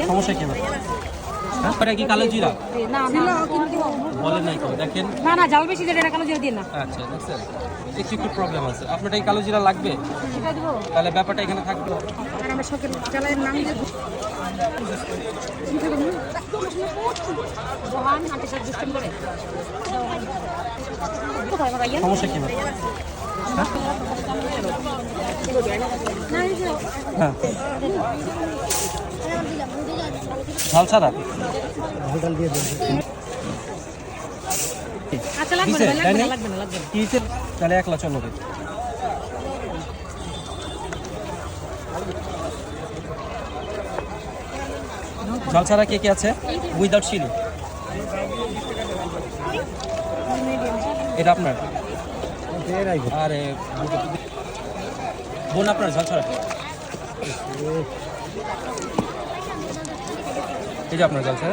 সমস্যা কি আপনারা কি কালো জিরা না না কিন্তু বলেন নাই তো দেখেন না না জাল বেশি যেটা কালো জিরা দিন না আচ্ছা দেখছেন একটু প্রবলেম আছে আপনারটা এই কালো জিরা লাগবে সেটা দিব তাহলে ব্যাপারটা এখানে থাকবে আর আমরা সকের চালের নাম দিয়ে রোহান আন্টি সব সিস্টেম করে কোথায় ভাইয়া সমস্যা কি হ্যাঁ ঝাল ছাড়া আচ্ছা লাগবে না লাগবে না লাগবে না লাগবে না কিসে তাহলে একলা চলো রে ঝাল ছাড়া কে কে আছে উইদাউট চিলি এটা আপনার আরে বোন আপনার ঝাল ছাড়া এটা আপনার ঝাল ছাড়া